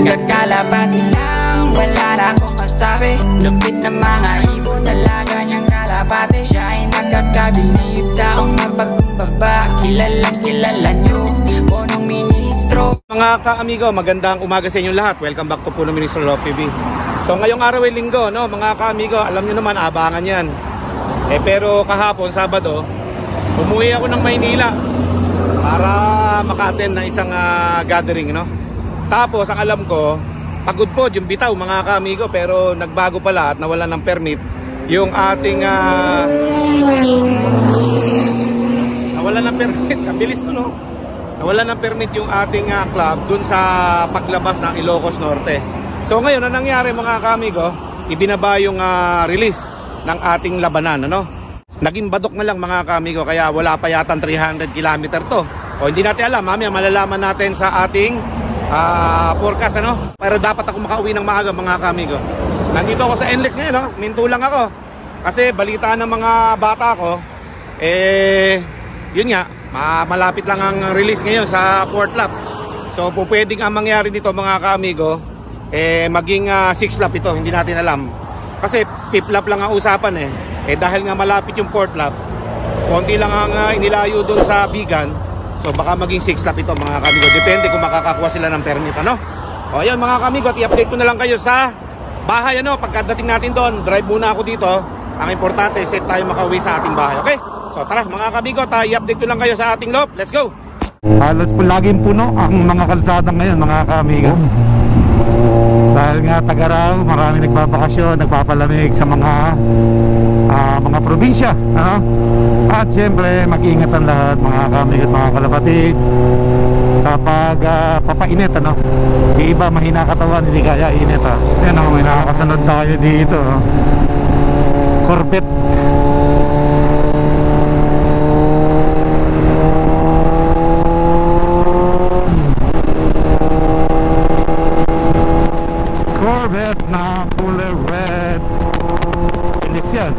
Kakalapati lang, wala na akong masabi. Lupit na mga ibon, talaga niyang kalapati. Siya ay nakakabilib, taong mapagkumbaba. Kilalang kilala niyo, punong ministro. Mga ka-amigo, magandang umaga sa inyong lahat. Welcome back to Punong Ministro Love TV. So ngayong araw ay linggo, no? Mga ka-amigo, alam niyo naman, abangan yan. Pero kahapon, Sabado, umuwi ako ng Maynila para maka-attend ng isang gathering, no? Tapos ang alam ko, pagod po yung bitaw mga ka-amigo, pero nagbago pala at nawalan ng permit yung ating nawalan ng permit. Ang bilis, no? Nawalan ng permit yung ating club dun sa paglabas ng Ilocos Norte. So ngayon, ang nangyari mga ka-amigo, ibinaba yung release ng ating labanan, ano? Naging badok na lang mga ka-amigo, kaya wala pa yatang 300 km to. O hindi natin alam, mamaya malalaman natin sa ating forecast, ano? Pero dapat ako makauwi ng maaga mga ka-amigo. Nandito ako sa NLEX ngayon, no? Minto lang ako. Kasi balita ng mga bata ko, yun nga, malapit lang ang release ngayon sa fourth lap. So pwedeng ang mangyari dito mga ka-amigo, maging 6 lap ito, hindi natin alam. Kasi 5th lap lang ang usapan dahil nga malapit yung 4th lap, konti lang ang inilayo doon sa Bigan. So baka maging 6 lap ito mga kamigo. Depende kung makakakuha sila ng permit, ano? O ayun mga kamigo, at i-update ko na lang kayo sa bahay, ano? Pagkadating natin doon, drive muna ako dito. Ang importante, set tayo makauwi sa ating bahay, okay? So tara mga kamigo, i-update ko lang kayo sa ating loop. Let's go! Halos po laging puno ang mga kalsada ngayon mga kamigo. Dahil nga Tagaraw, marami nagbabakasyon, nagpapalamig sa mga probinsya, ano? At siyempre mag-iingat ang lahat mga kamigo at mga kalapatids sa papainit, ano? Yung iba mahina katawan, hindi kaya init, ha? Yan ako, may nakakasunod tayo dito, Corvette. Corvette na kulay red. Inis yan.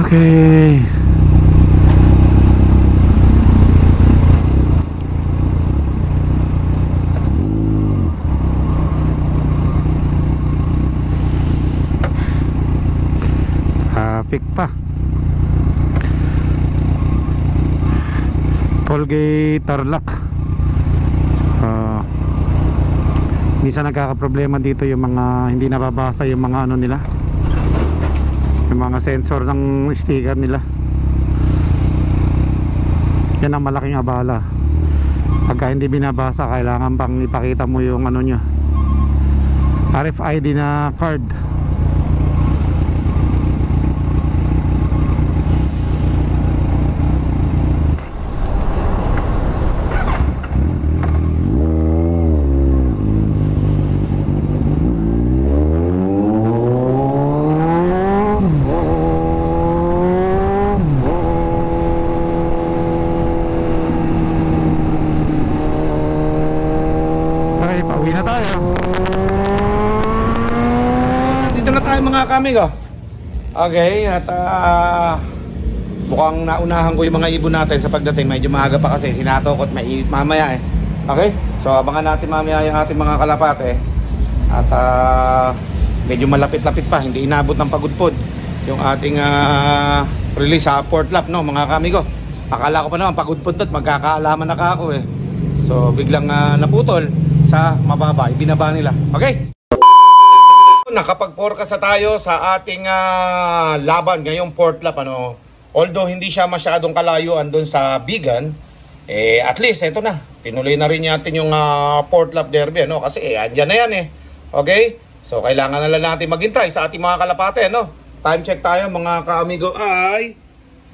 Okay. Traffic pa. Tollgate Tarlac. Minsan nagkakaproblema dito yung mga hindi nababasa yung mga ano nila, yung mga sensor ng sticker nila. Yan ang malaking abala. Pagka hindi binabasa, kailangan pang ipakita mo yung ano nyo, RFID na card. Pauwi na tayo. Dito na tayo mga kamigo. Okay, at mukhang naunahan ko yung mga ibon natin sa pagdating. Medyo maaga pa kasi, sinatokot, mainit mamaya Okay, so abangan natin mamaya yung ating mga kalapate. At medyo malapit-lapit pa, hindi inabot ng pagudpod yung ating release sa 4th lap, no mga kamigo. Akala ko pa naman pagudpod at magkakaalaman na ka ako So biglang naputol sa mababa, ibinaba nila. Okay? Nakapag-forecast na tayo sa ating laban ngayong 4th lap, ano. Although hindi siya masyadong kalayo andun sa Bigan, at least ito na. Tinuloy na rin natin yung 4th lap derby, ano. Kasi andyan na yan Okay? So kailangan na lang natin maghintay sa ating mga kalapate, no. Time check tayo mga ka-amigo ay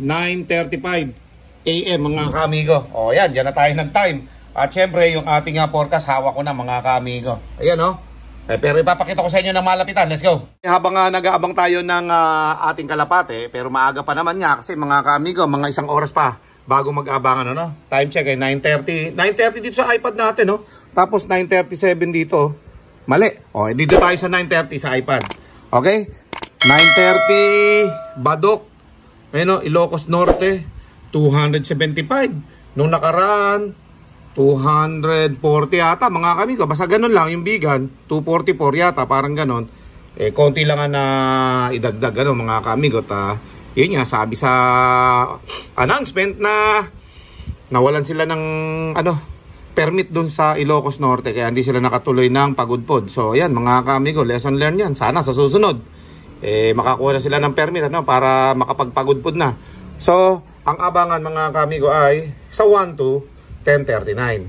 9:35 AM mga kaamigo. O yan, dyan na tayo nag-time. At syempre, yung ating forecast, hawak ko na mga kaamigo. Ayan o. Pero ipapakita ko sa inyo ng malapitan. Let's go. Habang nag-aabang tayo ng ating kalapate, pero maaga pa naman nga kasi mga kaamigo, mga 1 oras pa bago mag-abangan. Ano? Time check 9:30. 9:30 dito sa iPad natin. No? Tapos 9:37 dito. Mali. O, dito tayo sa 9:30 sa iPad. Okay? 9:30 Badok. Ayun o, Ilocos Norte. 275. Nung nakaraan, 240 yata mga kamigo. Basta ganun lang yung bigan. 244 yata, parang ganun. Konti lang na idagdag mga kamigo. Yun nga, sabi sa announcement na nawalan sila ng permit dun sa Ilocos Norte. Kaya hindi sila nakatuloy ng pagudpod. So yan mga kamigo, lesson learned yan. Sana sa susunod makakuha na sila ng permit para makapagpagudpod na. So ang abangan mga kamigo ay sa 1 to 10:39.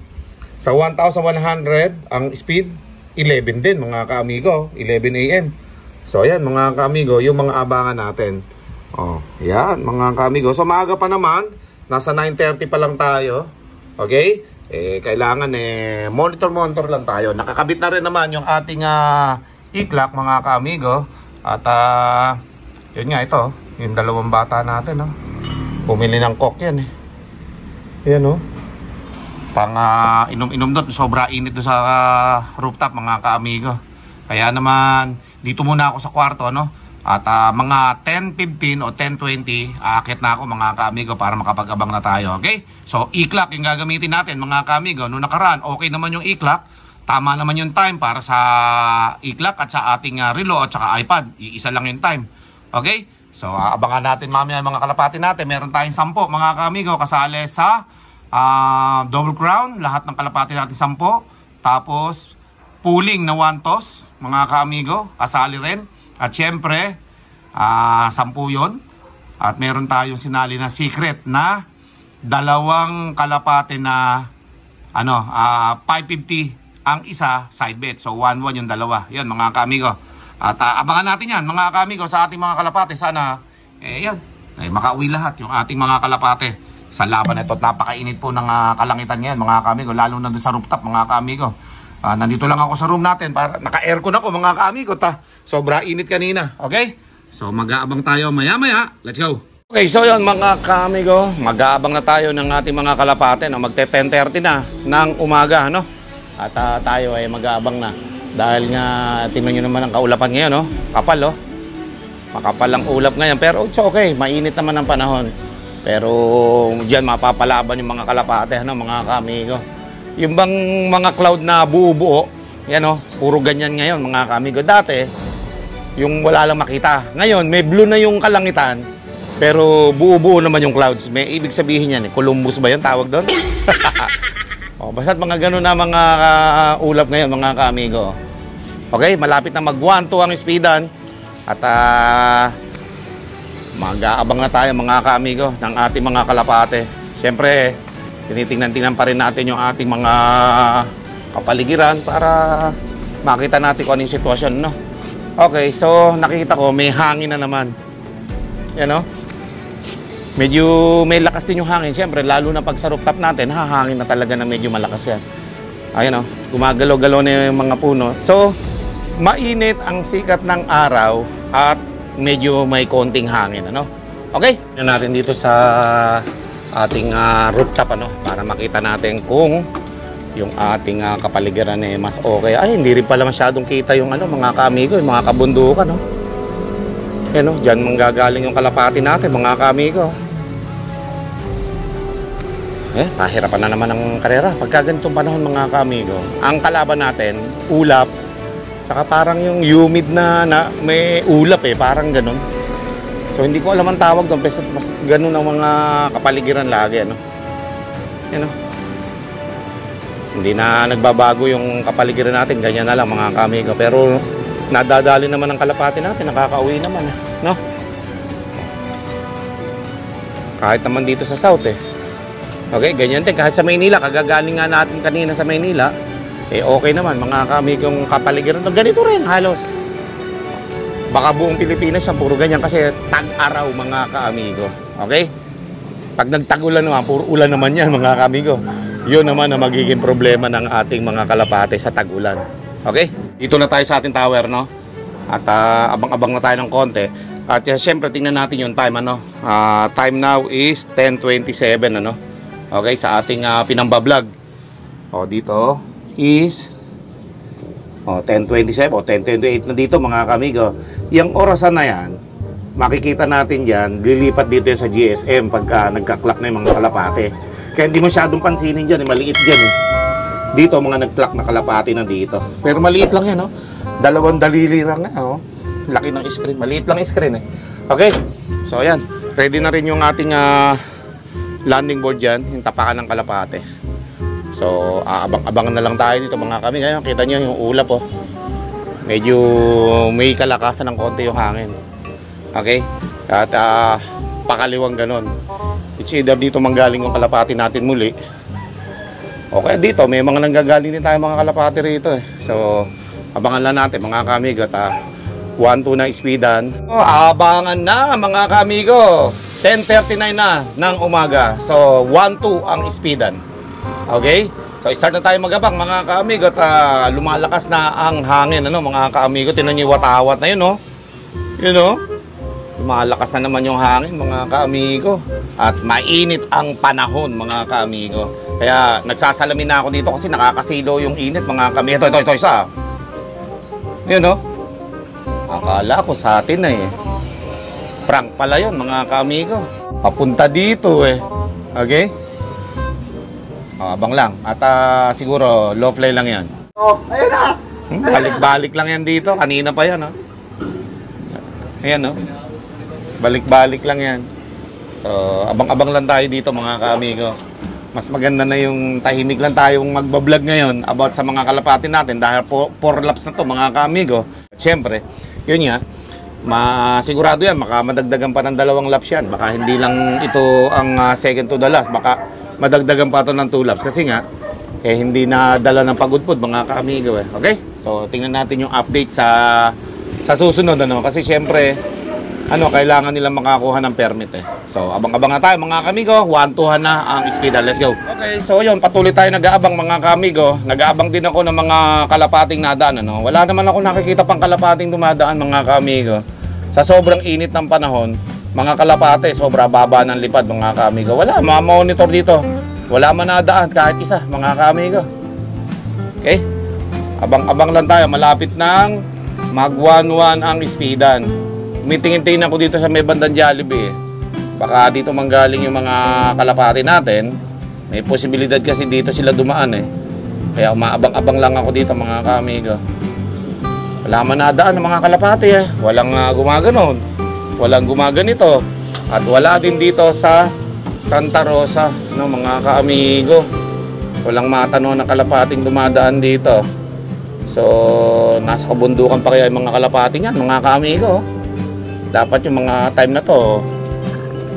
Sa 1,100 ang speed 11 din mga kamigo, 11 AM. So ayan mga kamigo, yung mga abangan natin. Yan mga kamigo. So maaga pa naman, nasa 9:30 pa lang tayo. Okay? Kailangan monitor lang tayo. Nakakabit na rin naman yung ating e-clock mga kamigo. At yun nga ito, yung dalawang bata natin bumili ng coke yan Ayan pang inom-inom doon. Sobra init doon sa rooftop mga kaamigo. Kaya naman dito muna ako sa kwarto At mga 10:15 o 10:20 aakit na ako mga kaamigo para makapag-abang na tayo. Okay? So e-clock yung gagamitin natin mga kaamigo. Noong nakaraan okay naman yung e-clock. Tama naman yung time para sa e-clock at sa ating relo at saka iPad. Iisa lang yung time. Okay? So, abangan natin mamaya mga kalapati natin. Meron tayong 10 mga kaamigo kasali sa double crown. Lahat ng kalapati natin 10. Tapos, pooling na 1 toss mga kaamigo. Kasali rin. At syempre, 10 yun. At meron tayong sinali na secret na 2 kalapati na 550 ang isa side bet. So 1-1 yung dalawa. Yan mga kaamigo. At abangan natin yan mga kaamigo sa ating mga kalapate. Sana makauwi lahat yung ating mga kalapate sa laban na ito. At napakainit po ng kalangitan ngayon mga kaamigo. Lalo na doon sa rooftop mga kaamigo. Nandito lang ako sa room natin. Naka-aircon ako mga kaamigo. Sobra init kanina. Okay? So mag-aabang tayo maya-maya. Let's go. Okay, so yun mga kaamigo. Mag-aabang na tayo ng ating mga kalapate. Magte-10:30 na ng umaga. At tayo ay mag-aabang na. Dahil nga, tingnan nyo naman ang kaulapan ngayon, Kapal, Makapal ang ulap ngayon. Pero it's okay, mainit naman ang panahon. Pero diyan mapapalaban yung mga kalapate, mga kaamigo. Yung bang mga cloud na buo-buo, yan puro ganyan ngayon mga kaamigo. Dati, yung wala lang makita. Ngayon, may blue na yung kalangitan. Pero buo-buo naman yung clouds. May ibig sabihin yan, Columbus ba yun tawag doon? Basta't mga ganun na mga ulap ngayon mga kaamigo. Okay, malapit na mag 1-2 ang speedan. At mag-aabang na tayo mga kaamigo ng ating mga kalapate. Siyempre, tinitingnan pa rin natin yung ating mga kapaligiran para makita natin kung ano yung sitwasyon. Okay, so nakikita ko may hangin na naman. Yan medyo may lakas din yung hangin. Siyempre, lalo na pag sa rooftop natin, hahangin na talaga na medyo malakas yan. Ayan gumagalaw-galaw na yung mga puno. So, mainit ang sikat ng araw at medyo may konting hangin. Okay? Yan natin dito sa ating rooftop para makita natin kung yung ating kapaligiran mas okay. Ay, hindi rin pala masyadong kita yung mga kaamigo, yung mga kabundukan. Yan dyan manggagaling yung kalapati natin mga kaamigo. Pahirapan na naman ang karera pagka ganitong panahon mga kaamigo. Ang kalaban natin, ulap, saka parang yung humid na may ulap parang ganun. So hindi ko alam ang tawag doon, pero ganun ang mga kapaligiran lagi. Hindi na nagbabago yung kapaligiran natin, ganyan na lang mga kaamigo. Pero nadadali naman ang kalapati natin, nakakauwi naman kahit naman dito sa south okay, ganyan din kahit sa Maynila, kagagaling nga natin kanina sa Maynila okay naman mga kaamigong kapaligiran ganito rin halos. Baka buong Pilipinas yan puro ganyan kasi tag-araw mga kaamigo. Okay? Pag nagtag-ulan naman, puro ulan naman yan mga kamigo. Yun naman ang magiging problema ng ating mga kalapate sa tag-ulan. Okay? Dito na tayo sa ating tower, no? At abang-abang na tayo ng konti. At syempre tingnan natin yung time, ano? Time now is 10:27, ano? Okay, sa ating pinambablog. O, dito is 10:27 o 10:28 na dito mga kamigo. Yung orasan na yan, makikita natin dyan, lilipat dito sa GSM pagka nagka-clock na yung mga kalapate. Kaya hindi masyadong pansinin dyan, maliit dyan eh. Dito mga nag-clock na kalapate na dito. Pero maliit lang yan, no? Dalawang dalili lang yan, no? Laki ng screen, maliit lang yung screen eh. Okay, so ayan, ready na rin yung ating landing board dyan, yung tapakan ng kalapate. So abang-abangan na lang tayo dito mga kami. Ngayon kita nyo yung ulap, oh. Medyo may kalakasan ng konti yung hangin. Okay, at pakaliwang ganon. It's either dito manggaling yung kalapati natin muli, okay, dito may mga nanggagaling din tayo mga kalapati rito eh. So abangan lang natin mga kamigo. At 1-2 na speedan. Abangan na mga kamigo. 10:39 na ng umaga. So 1-2 ang speedan. Okay, so start na tayo magabang mga kaamigo. At lumalakas na ang hangin, ano mga kaamigo. Tingnan niyo yung watawat na yun, no? Yun, no? Lumalakas na naman yung hangin mga kaamigo. At mainit ang panahon mga kaamigo. Kaya nagsasalamin na ako dito kasi nakakasilo yung init mga kaamigo. Ito isa. Yun, no? Akala ko sa atin na eh. Prank pala yun mga kaamigo. Papunta dito eh. Okay? Abang lang. At siguro low play lang yan. Oh, ayun na! Balik-balik lang yan dito. Kanina pa yan, oh. Ayan, oh. Balik-balik lang yan. So, abang-abang lang tayo dito mga kaamigo. Mas maganda na yung tahimik lang tayong magbablog ngayon about sa mga kalapati natin dahil 4 laps na to mga kaamigo. Siyempre, yun nga, masigurado yan, baka madagdagan pa ng 2 laps yan. Baka hindi lang ito ang second to the last, baka madagdagan pa ito ng 2 laps. Kasi nga, hindi na dala ng pagudpod mga kaamigo eh. Okay? So, tingnan natin yung update sa susunod, ano? Kasi siyempre, kailangan nilang makakuha ng permit eh. So, abang-abang na tayo mga kamigo. 1-2 na ang speedan. Let's go. Okay, so yun, patuloy tayo nag-aabang mga kamigo. Nag-aabang din ako ng mga kalapating nadaan, ano. Wala naman ako nakikita pang kalapating dumadaan mga kamigo. Sa sobrang init ng panahon, mga kalapate, sobra baba ng lipad mga kamigo. Wala, ma-monitor dito. Wala man nadaan kahit isa mga kamigo. Okay? Abang-abang lang tayo. Malapit ng mag-1-1 ang speedan. Umitingin-tingin ako dito sa may bandang Jollibee. Baka dito manggaling yung mga kalapati natin. May posibilidad kasi dito sila dumaan eh. Kaya umaabang-abang lang ako dito mga kamigo. Wala man nadaan ng mga kalapati eh. Walang gumaganon. Walang gumaganito. At wala din dito sa Santa Rosa, no, mga kaamigo. Walang matanong na kalapating dumadaan dito. So, nasa kabundukan pa kaya yung mga kalapati niyan, mga kaamigo. Dapat yung mga time na to,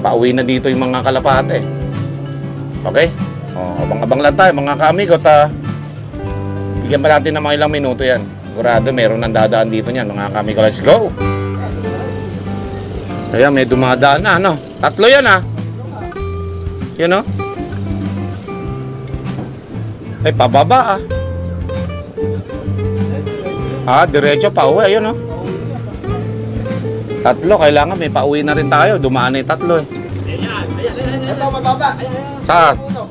pauwi na dito yung mga kalapate. Okay? Abang-abang lang tayo mga kaamigo. Bigyan pa natin ng mga ilang minuto yan. Sigurado meron nang dadaan dito niyan mga kaamigo. Let's go! Kaya may dumadaan na, ano? 3 yan, ah. Yun, no? Ay, pababa, ah. Diretso pa uwi, ayun, no? 3, kailangan may pauwi na rin tayo. Dumaan na yung 3 eh. Ayan. Ito, mababa. Saan? Ayan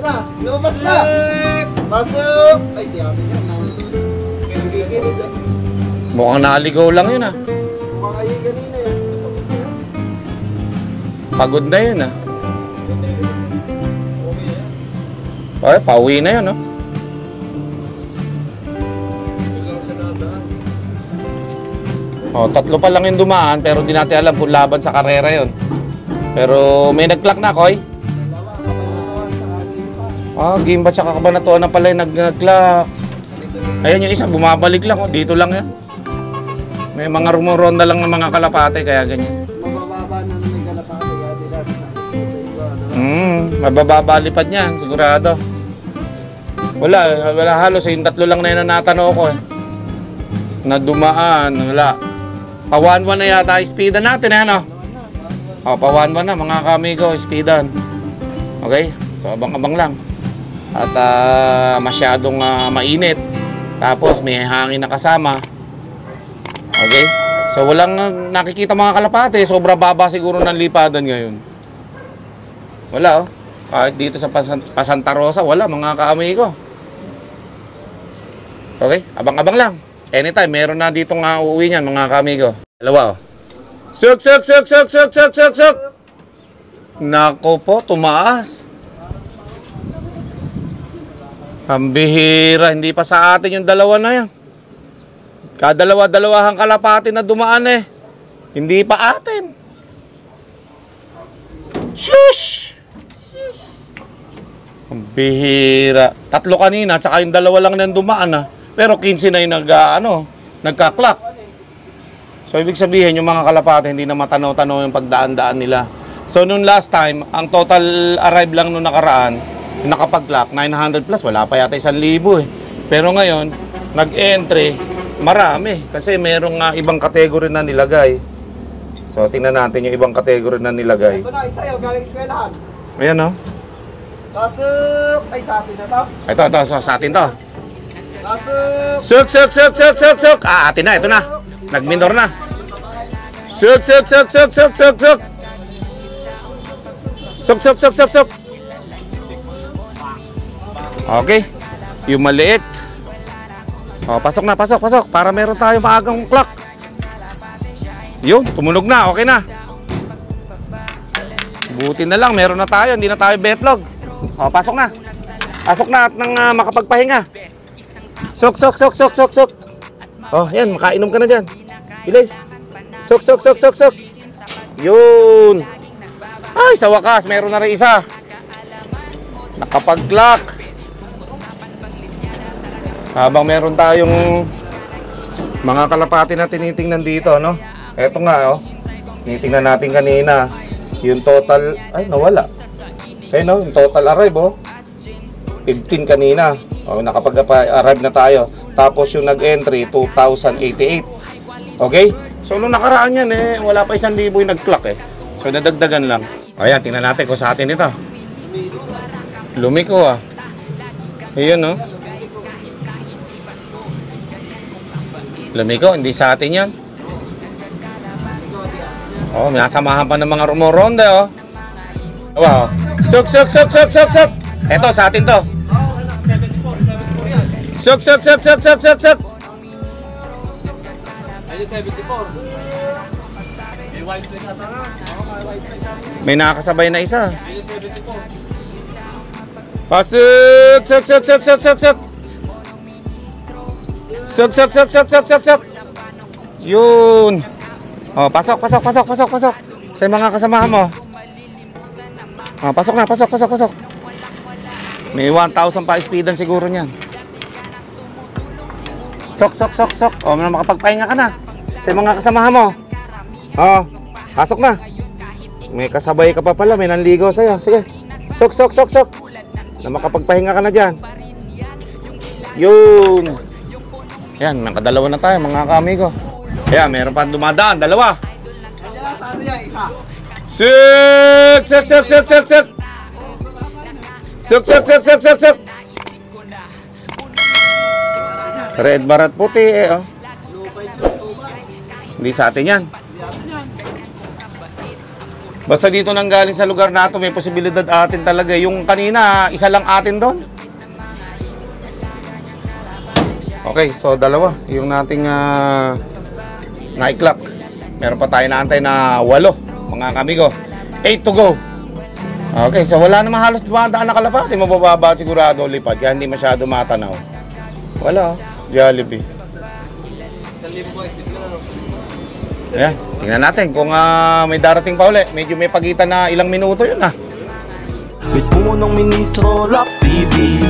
na. Lumabas na. Pasok. Ay, di amin yan. Mukhang naligaw lang yun, ah. Mga yung ganina yan. Pagod na yun, ah. Okay, pauwi na yun, no? Oh, 3 pa lang yung dumaan pero hindi natin alam kung laban sa karera yon. Pero may nag-clock na, Koy. Game ba tsaka Kabanatuan na pala yung nag-clock. Ayan yung isa, bumabalik lang, oh. Dito lang yan. May mga rumuronda lang ng mga kalapate kaya ganyan. Mabababa na may kalapate kaya Mabababa lipad niyan, sigurado. Wala halos yung 3 lang na yun na natanong ko eh. Na dumaan, wala. Pa 1-1 na yata speedan natin eh, ano? O, pa 1-1 na mga kamigo, speedan. Okay? So, abang-abang lang. At masyadong mainit. Tapos, may hangin na kasama. Okay? So, walang nakikita mga kalapate. Sobra baba siguro ng lipadan ngayon. Wala, oh. Kahit dito sa Santa Rosa, wala mga kamigo. Okay? Abang-abang lang. Anytime, meron na dito nga uuwi niyan, mga kamigo. Dalawa, oh. Suk! Nako po, tumaas. Ang bihira, hindi pa sa atin yung dalawa na yan. Kadalawa-dalawahang kalapati na dumaan eh. Hindi pa atin. Shush! Ang bihira. 3 kanina, tsaka yung dalawa lang na dumaan ah. Pero 15 na yung nagka-clock. So, ibig sabihin, yung mga kalapate, hindi na matanaw-tanaw yung pagdaan-daan nila. So, nung last time, ang total arrive lang nung nakaraan, nakapag-clock, 900 plus, wala pa yata 1,000 eh. Pero ngayon, nag-entry, marami. Kasi merong ibang kategory na nilagay. So, tingnan natin yung ibang kategory na nilagay. Ito na, isa yung galing eskwelahan. Ayan, no? Pasok! Ay, sa atin na to. Ito, sa atin to. Pasok! Suk! Ah, atin na, ito na. Nag-minor na. Suk! Suk! Okay. Yung maliit. Oh, pasok na. Para meron tayong maagang clock. Yun, tumunog na. Okay na. Buti na lang, meron na tayo. Hindi na tayo betlog. Oh, pasok na. Pasok na at nang makapagpahinga. Suk! Oh, yan, makainom ka na dyan. Bilis. Suk! Yun. Ay, sa wakas, meron na rin isa. Nakapag-clock. Habang meron tayong mga kalapati na tinitingnan dito, no? Eto nga, oh. Tinitingnan natin kanina. Yung total, ay, nawala. Ayun, no? Yung total arrive, oh. 15 kanina. Oh, nakapag-arrive na tayo. Tapos yung nag-entry, 2,088. Okay? So, nung nakaraan yan, eh, wala pa 1,000 yung nag-clock, eh. So, nadagdagan lang. Ayan, tingnan natin kung sa atin ito. Lumiko, ah. Ayun, no? Lumiko, hindi sa atin yan. Oh, may nasamahan pa ng mga rumoronde, oh. Wow. Suk! Eto, sa atin to. Suk! May nakakasabay na isa. Pasuk! Suk! Yun. Oh, pasok. Sa mga kasamahan mo. Oh, pasok na. May 1,000 pa speedan siguro niyan. Sok. Oh, makapagpahinga ka na. Sa mga kasamahan mo. Oh, pasok na. May kasabay ka pa pala, may nanligaw sa'yo. Sige. Sok. Na makapagpahinga ka na dyan. Yun. Yan, nakadalawa na tayo mga kamigo. Ayan, meron pa dumadaan, dalawa. Suk! Red barat puti eh, oh. Hindi sa atin yan. Basta dito nang galing sa lugar na ito, may posibilidad atin talaga. Yung kanina, isa lang atin doon. Okay, so dalawa. Yung nating night clock. Meron pa tayo naantay na 8, mga kamigo. 8 to go. Okay, so wala namang halos dumadaan na kalapati. Mabababa sigurado lipad, kaya hindi masyado matanaw. Wala, Jollibee. Ayan, tingnan natin kung may darating pa uli. Medyo may pagitan na ilang minuto yun, Mit punong ministro, Rock TV.